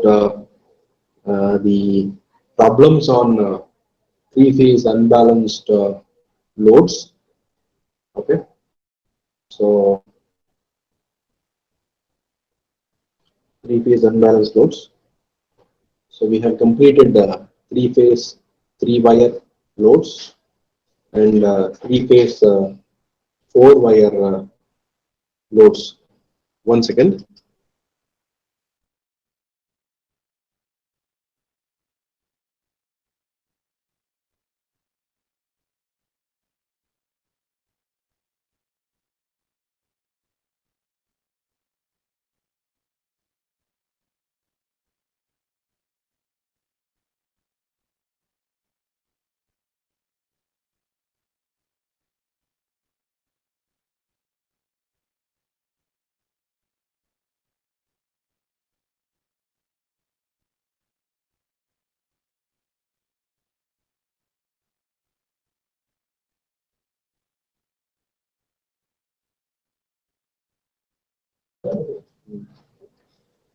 the problems on three-phase unbalanced loads. Okay, so three-phase unbalanced loads. So we have completed the three-phase, three-wire loads and three-phase, four-wire loads. 1 second.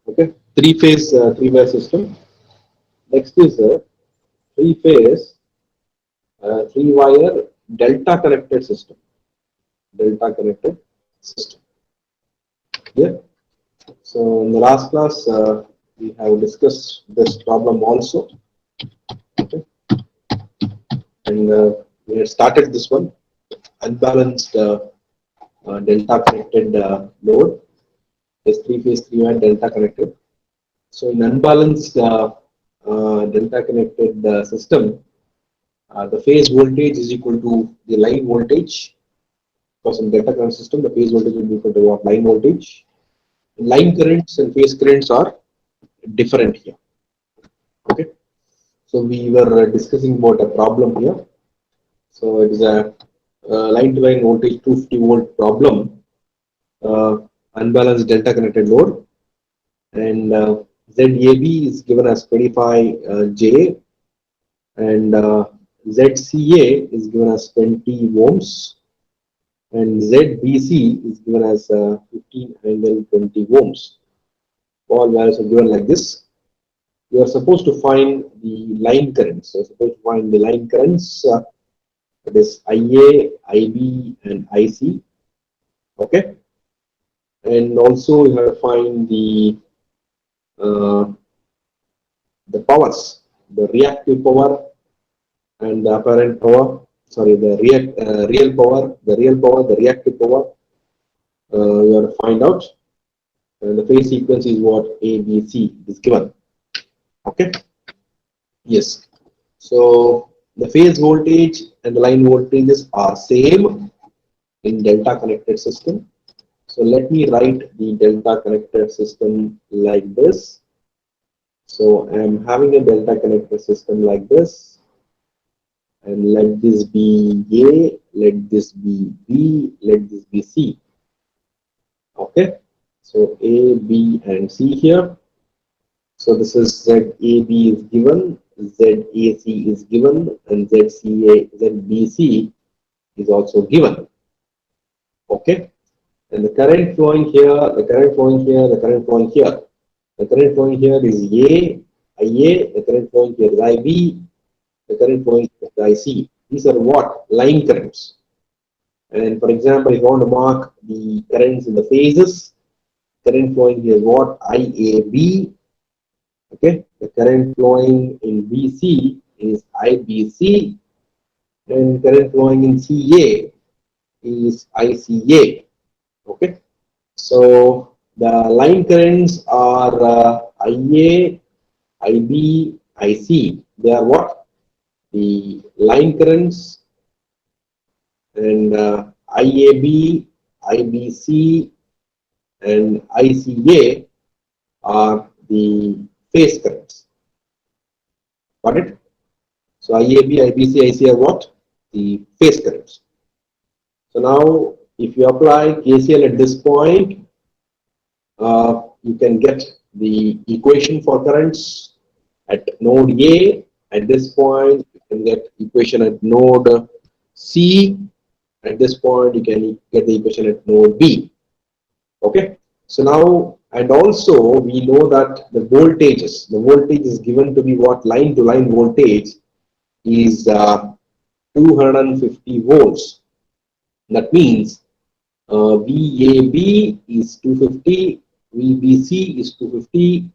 Okay, three-phase, three-wire system. Next is a three-phase, three-wire delta connected system. Delta connected system. Yeah. So in the last class, we have discussed this problem also. Okay. And we had started this one, unbalanced delta connected load. Is three-phase, three-wire delta connected. So in unbalanced delta connected system, the phase voltage is equal to the line voltage. Because in delta current system, the phase voltage will be equal to what? Line voltage. Line currents and phase currents are different here. Okay. So we were discussing about a problem here. So it is a line-to-line voltage 250 volt problem, unbalanced delta connected load, and ZAB is given as 25 J, and ZCA is given as 20 ohms, and ZBC is given as 15 angle 20 ohms. All values are given like this. You are supposed to find the line currents. So, supposed to find the line currents. It is IA, IB, and IC. Okay, and also you have to find the powers, the reactive power and the apparent power. Sorry, the real power, the reactive power. You have to find out. And the phase sequence is what A, B, C is given. Okay. Yes. So the phase voltage and the line voltages are same in delta connected system. So let me write the delta connected system like this. So I am having a delta connected system like this, and let this be A, let this be B, let this be C. Okay. So A, B, and C here. So this is ZAB is given, ZAC is given, and ZBC is also given. Okay. And the current flowing here, the current flowing here, the current flowing here. The current flowing here is IA, the current flowing here is IB, the current flowing here is IC. These are what? Line currents. And for example, if you want to mark the currents in the phases, current flowing here is what? IAB. Okay, the current flowing in BC is IBC, and current flowing in CA is ICA. Okay, so the line currents are IA, IB, IC. They are what? The line currents, and IAB, IBC, and ICA are the phase currents. Got it? So IAB, IBC, IC are what? The phase currents. So now if you apply KCL at this point, you can get the equation for currents at node A. At this point, you can get equation at node C. At this point, you can get the equation at node B. Okay. So now, and also we know that the voltage is given to be what? Line to line voltage is 250 volts. That means VAB is 250, VBC is 250,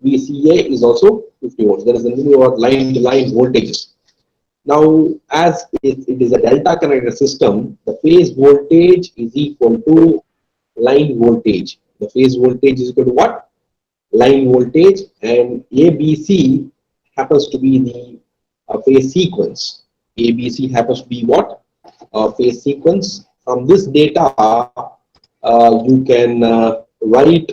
VCA is also 50 volts. That is the meaning of line to line voltages. Now, as it is a delta connected system, the phase voltage is equal to line voltage. The phase voltage is equal to what? Line voltage, and ABC happens to be the phase sequence. ABC happens to be what? Phase sequence. From this data, you can write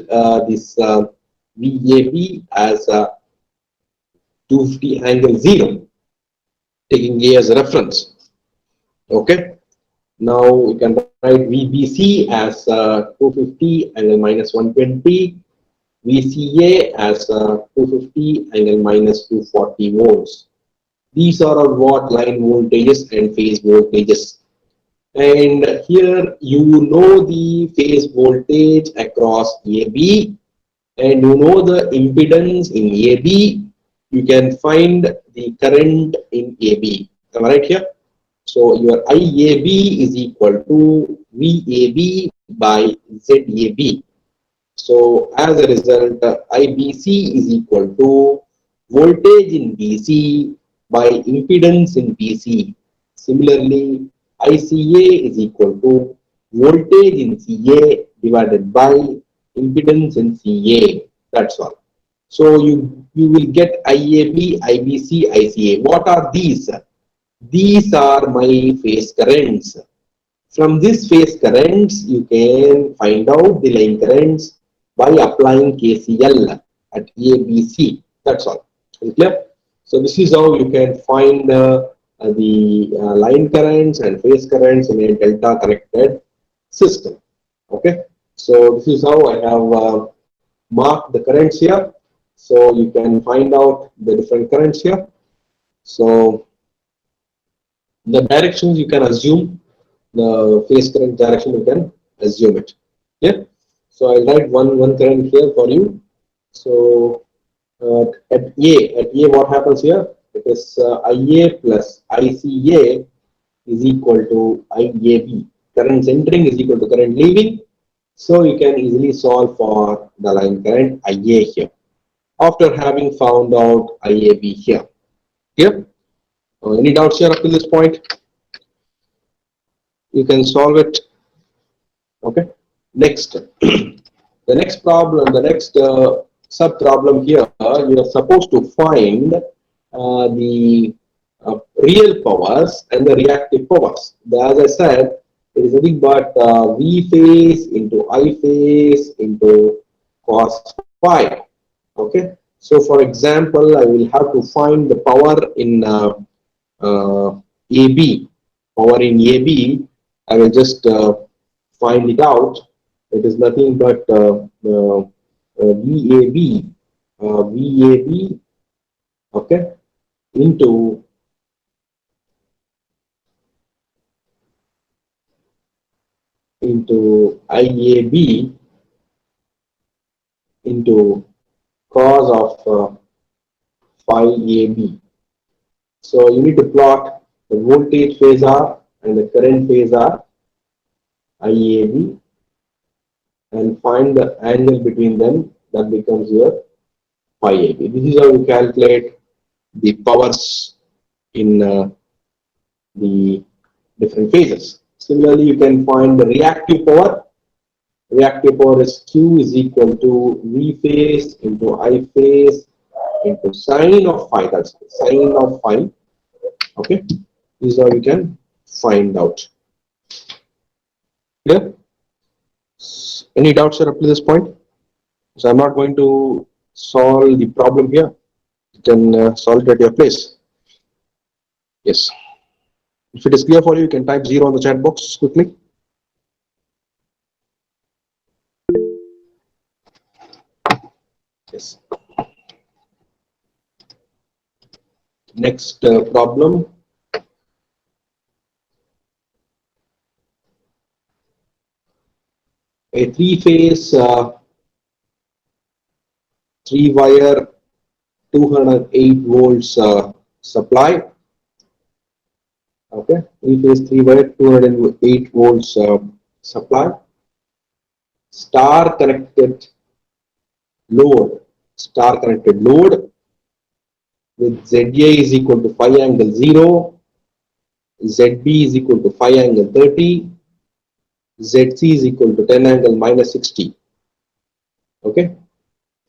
this VAB as 250 angle 0, taking A as a reference. Okay. Now we can write VBC as 250 angle minus 120, VCA as 250 angle minus 240 volts. These are all what? Line voltages and phase voltages. And here you know the phase voltage across AB, and you know the impedance in AB. You can find the current in AB. Am I right here? So your IAB is equal to VAB by ZAB. So as a result, IBC is equal to voltage in BC by impedance in BC. Similarly, ICA is equal to voltage in CA divided by impedance in CA. That's all. So you will get IAB, IBC, ICA. What are these? These are my phase currents. From this phase currents, you can find out the line currents by applying KCL at ABC. That's all. Is it clear? So this is how you can find the line currents and phase currents in a delta connected system. Okay. So this is how I have marked the currents here. So you can find out the different currents here. So the directions you can assume, the phase current direction you can assume it. Yeah. So I'll write one current here for you. So at A what happens here? It is IA plus ICA is equal to IAB. Current entering is equal to current leaving. So you can easily solve for the line current IA here after having found out IAB here. Here. Any doubts here up to this point? You can solve it. Okay. Next, the next problem, the next sub problem here, you are supposed to find the real powers and the reactive powers. As I said, it is nothing but V phase into I phase into cos phi. Okay. So, for example, I will have to find the power in AB. Power in AB, I will just find it out. It is nothing but VAB, VAB, okay, into IAB into cos of phi AB. So you need to plot the voltage phasor and the current phasor IAB and find the angle between them. That becomes your phi AB. This is how you calculate the powers in the different phases. Similarly, you can find the reactive power. Reactive power is Q is equal to V phase into I phase into sine of phi. That's sine of phi. Okay, this is how you can find out. Clear? Any doubts here up to this point? So I'm not going to solve the problem here. You can solve it at your place. Yes. If it is clear for you, you can type 0 on the chat box quickly. Yes. Next problem. A three-phase 3-wire 208 volts supply. Okay, 3-phase 3-wire 208 volts supply. Star connected load with ZA is equal to phi angle 0, ZB is equal to phi angle 30, ZC is equal to 10 angle minus 60. Okay,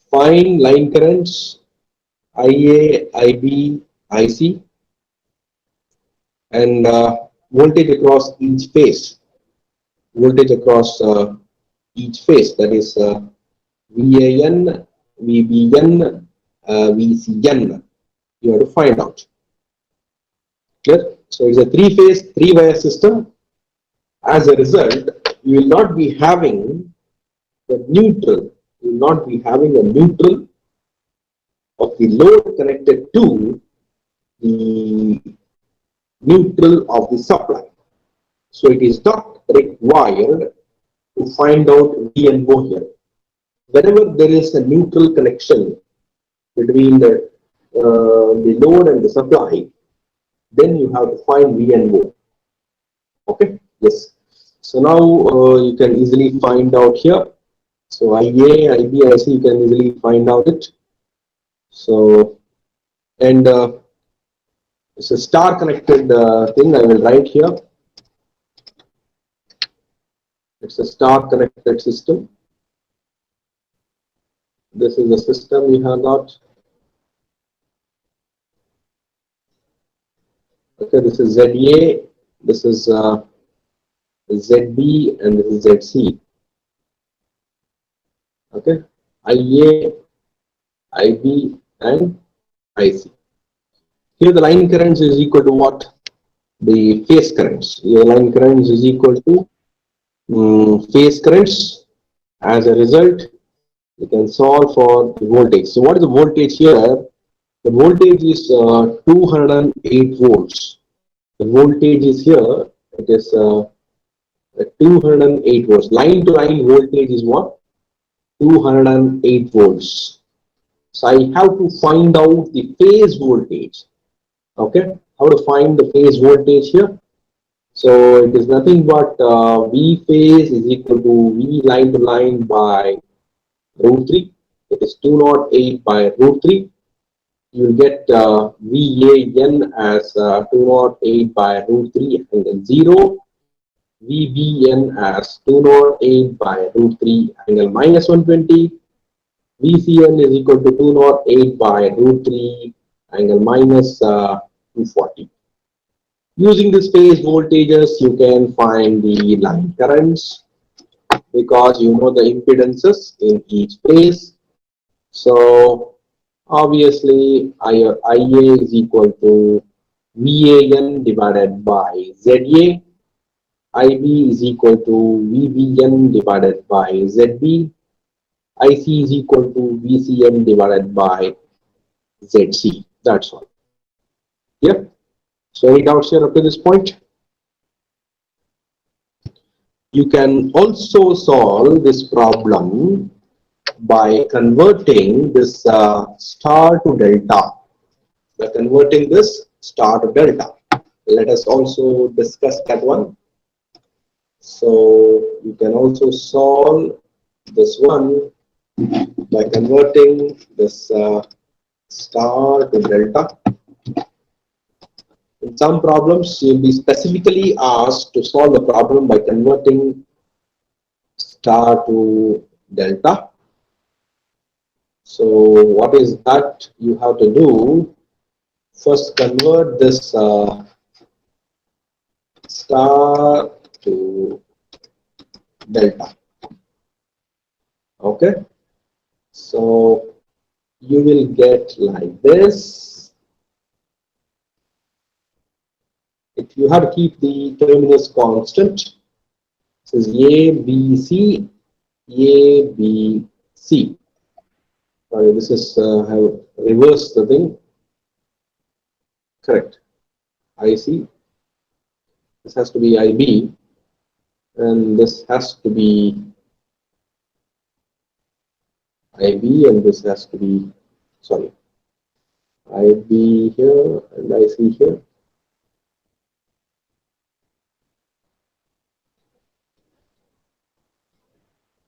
find line currents IA, IB, IC, and voltage across each phase. Voltage across each phase, that is VAN, VBN, VCN. You have to find out. Clear? So it's a three-phase, three-wire system. As a result, you will not be having the neutral. You will not be having a neutral of the load connected to the neutral of the supply. So it is not required to find out VNO here. Whenever there is a neutral connection between the load and the supply, then you have to find VNO. Okay, yes. So now you can easily find out here. So IA, IB, IC, you can easily find out it. So, and it's a star connected thing I will write here. It's a star connected system. This is the system we have got. Okay, this is ZA, this is ZB, and this is ZC. Okay, IA, IB, and IC. Here the line currents is equal to what? The phase currents. Your line currents is equal to phase currents. As a result, you can solve for the voltage. So what is the voltage here? The voltage is 208 volts. The voltage is here. It is 208 volts. Line to line voltage is what? 208 volts. So I have to find out the phase voltage. Okay, how to find the phase voltage here? So it is nothing but V phase is equal to V line to line by root 3. It is 208 by root 3. You will get VAN as 208 by root 3 angle 0. VBN as 208 by root 3 angle minus 120. VCN is equal to 208 by root 3 angle minus 240. Using this phase voltages, you can find the line currents because you know the impedances in each phase. So obviously, IA is equal to VAN divided by ZA. IB is equal to VBN divided by ZB. IC is equal to VCN divided by ZC. That's all. Yep. So any doubts here up to this point? You can also solve this problem by converting this star to delta. By converting this star to delta. Let us also discuss that one. So you can also solve this one by converting this star to delta. In some problems, you'll be specifically asked to solve the problem by converting star to delta. So what is that you have to do? First, convert this star to delta. Okay. So you will get like this. If you have to keep the terminus constant, this is A, B, C, A, B, C. Sorry, this is have reversed the thing. Correct. IC. This has to be IB, and this has to be IB, and this has to be, sorry, IB here and IC here.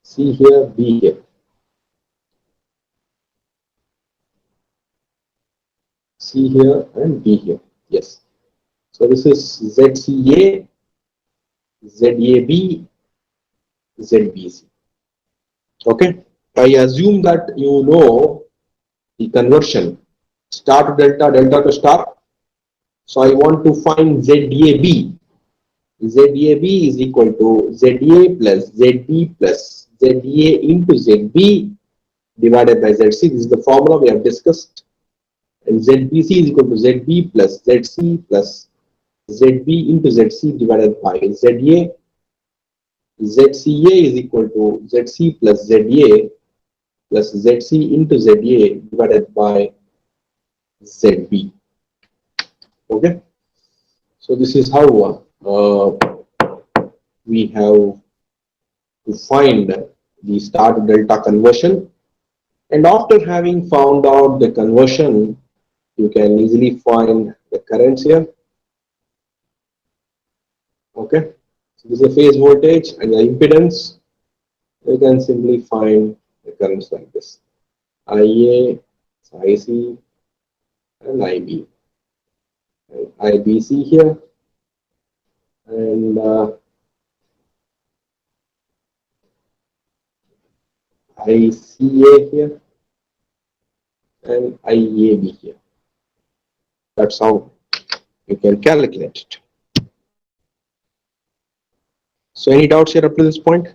C here, B here. C here and B here. Yes. So this is ZCA, ZAB, ZBC. Okay. I assume that you know the conversion star to delta, delta to star. So I want to find ZAB. ZAB is equal to ZA plus ZB plus ZA into ZB divided by ZC. This is the formula we have discussed. And ZBC is equal to ZB plus ZC plus ZB into ZC divided by ZA. ZCA is equal to ZC plus ZA plus ZC into ZA divided by ZB. Okay. So this is how we have to find the star to delta conversion. And after having found out the conversion, you can easily find the currents here. Okay. So this is a phase voltage and the impedance. You can simply find the currents like this. IA, IC, and IB. And IBC here. And ICA here. And IAB here. That's how you can calculate it. So any doubts here up to this point?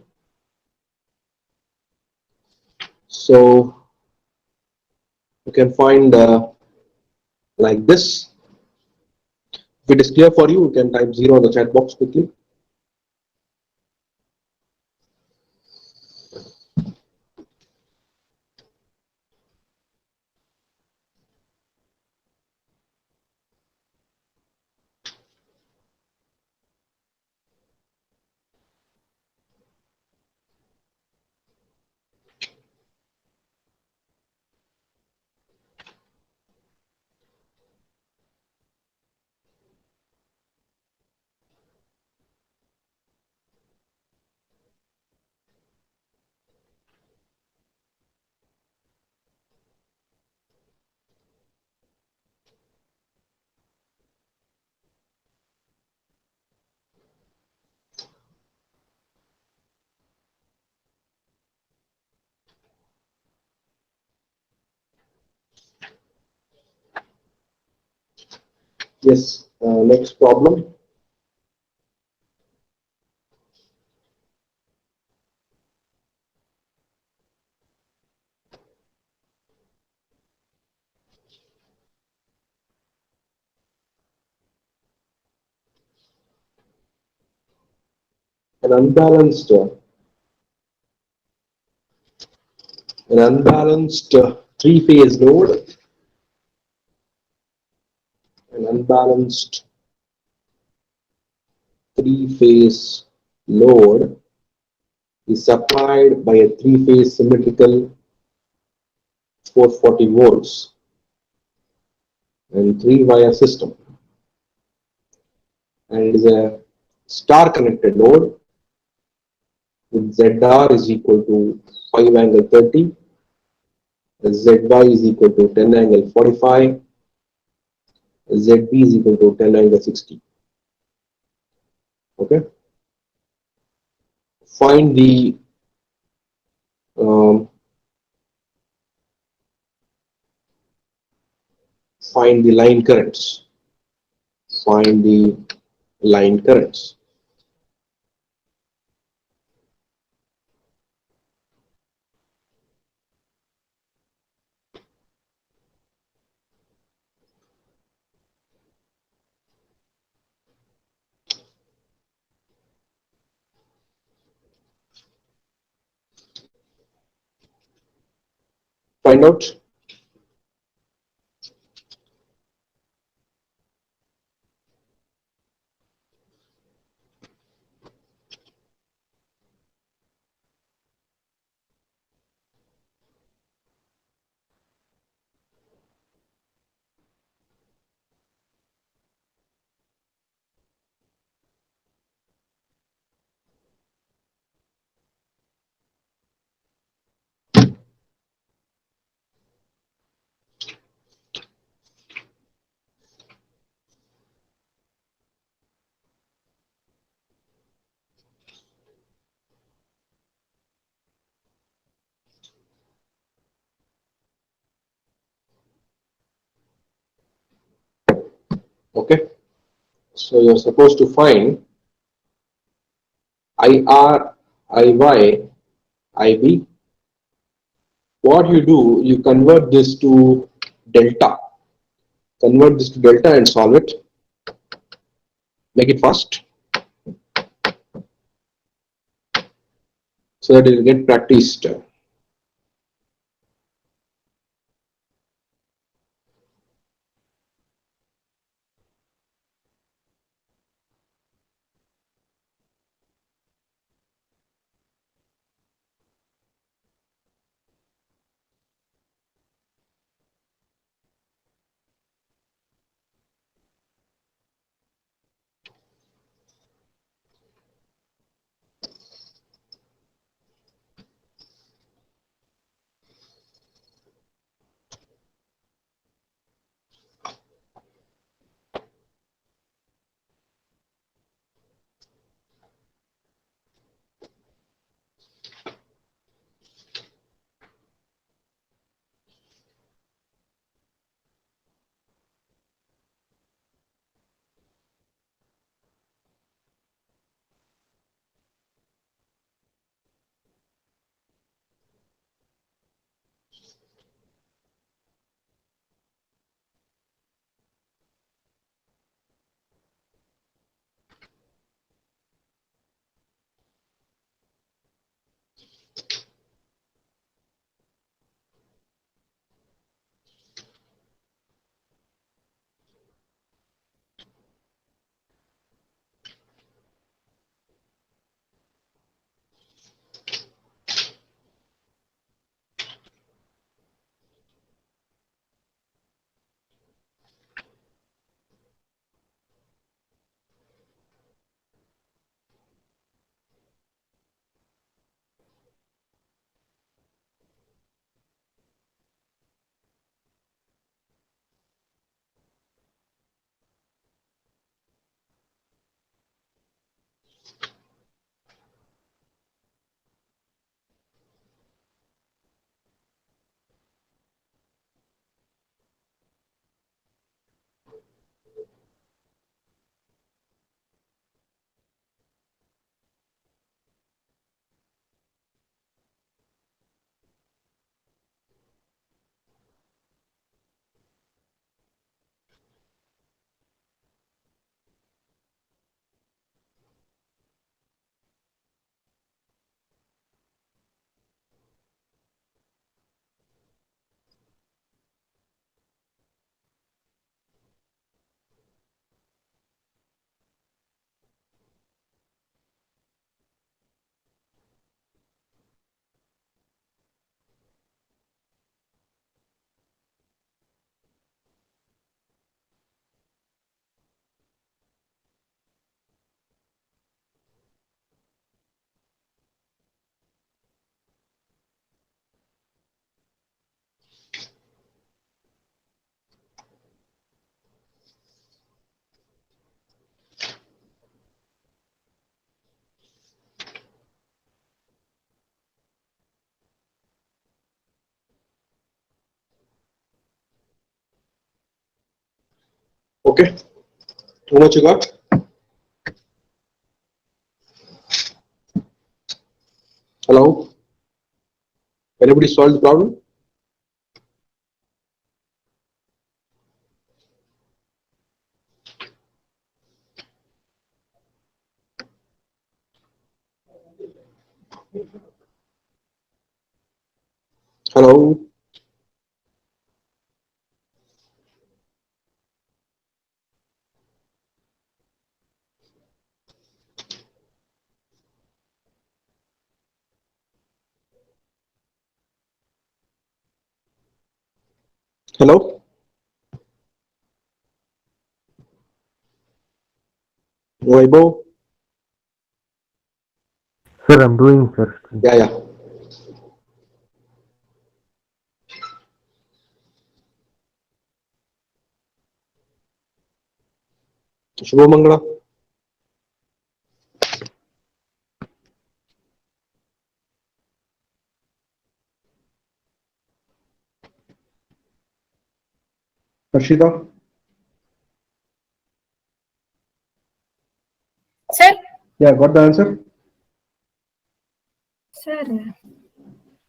So you can find like this. If it is clear for you, you can type 0 in the chat box quickly. Yes, next problem. An unbalanced three-phase load, an unbalanced three-phase load is supplied by a three-phase symmetrical 440 volts and three-wire system, and it is a star-connected load with ZR is equal to 5 angle 30, ZY is equal to 10 angle 45, ZB is equal to 10 angle 60. Okay. Find the line currents. Find the line currents. Find out. Okay, so you're supposed to find IR, IY, IB. What you do, you convert this to delta. Convert this to delta and solve it. Make it fast so that it will get practiced. Okay, how much you got? Hello? Anybody solve the problem? Hello? Hello? Waibo? Sir, I'm doing, sir. Yeah, yeah. Shubhamangala? Harshita? Yeah, got the answer? Sir,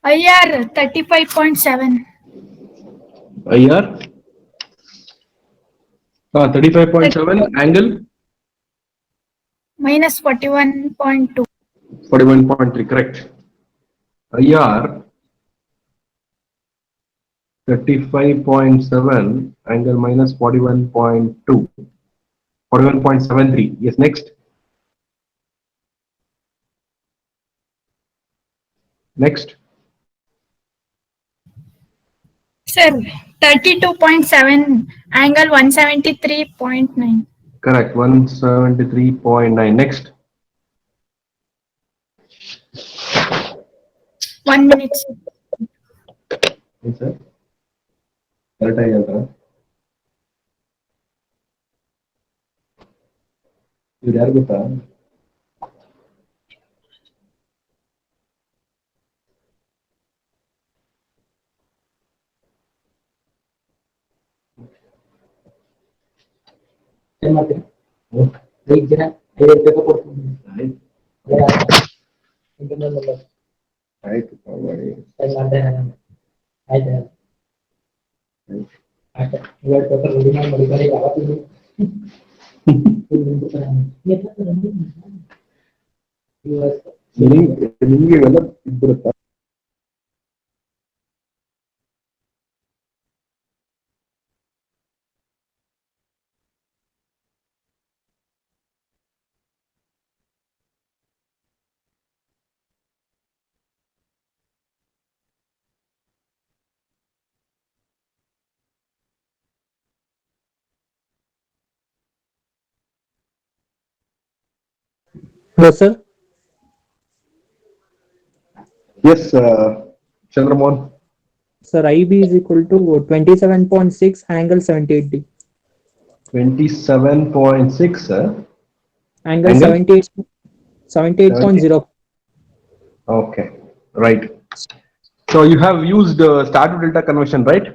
IR 35.7. IR 35.7 angle Minus 41.2. 41.3, correct. IR 35.7 angle minus 41.2. 41.73. Yes, next. Next. Sir, 32.7 angle 173.9. Correct. 173.9. Next. 1 minute. Sir. Yes, sir. Correct ಆಯ್ತಾ? ಇವ್ರು ಯಾರು ಗೊತ್ತಾ? ಏನ್ ಮಾಡ್ತೀರಿ? 5 ದಿನ 5 ರೂಪಾಯಿ ಕೊಡ್ತೀನಿ. ಆಯ್ತು ಮಾಡಿ. ಆಯ್ತು ಅಷ್ಟೇ. 2 ಪೇಪರ್ ರೆಡಿ ಮಾಡಿ ಬರೀ ಯಾವತ್ತಿಗೂ ನಿಮ್ಗೆ ಇವೆಲ್ಲ ಇದ್ಬಿಡುತ್ತಾ? Hello, sir. Yes, Chandramohan. Sir, IB is equal to 27.6 angle 78D. 27.6. Angle Angle? 78, 78.0. Okay, right. So you have used star to delta conversion, right?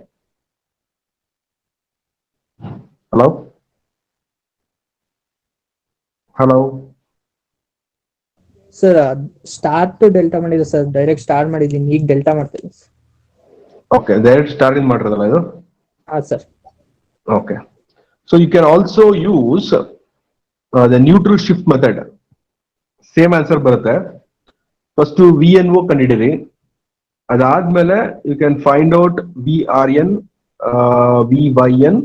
Hello? Hello? Sir, star to delta ಮಾಡಿದೆ sir, direct star ಮಾಡಿದ್ದೀನಿ, ಈಗ delta ಮಾಡ್ತೀನಿ. Okay, direct star in ಮಾಡಿರೋದಲ್ಲ ಇದು? ಹಾ sir. Okay. So you can also use the neutral shift method. Same answer ಬರುತ್ತೆ. First VNO ಕಂಡಿಡಿರಿ. ಅದಾದ್ಮೇಲೆ you can find out VRN, VYN,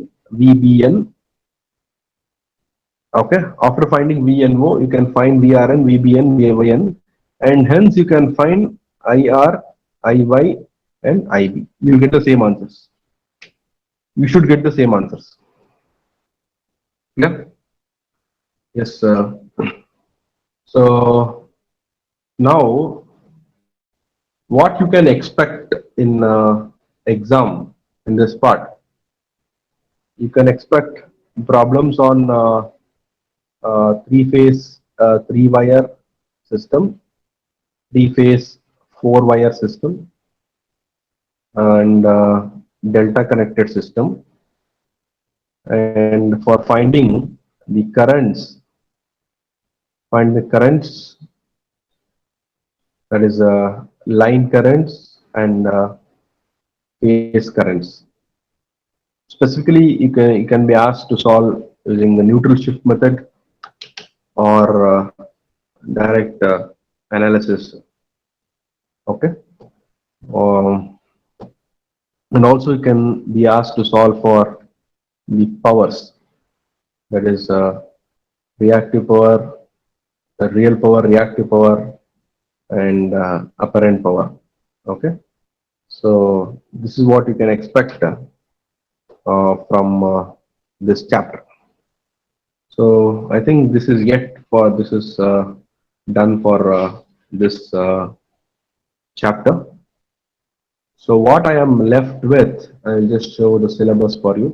VBN. Okay, after finding VNO, you can find VRN, VBN, VYN, and hence you can find IR, IY, and IB. You'll get the same answers. You should get the same answers. Yeah. Yes. So now, what you can expect in exam in this part? You can expect problems on three-phase, three-wire system, three-phase, four-wire system, and delta connected system. And for finding the currents, find the currents, that is line currents and phase currents. Specifically, you can be asked to solve using the neutral shift method or direct analysis. Okay. And also you can be asked to solve for the powers, that is reactive power, the real power, reactive power, and apparent power. Okay. So this is what you can expect from this chapter. So I think this is done for this chapter. So what I am left with, I'll just show the syllabus for you.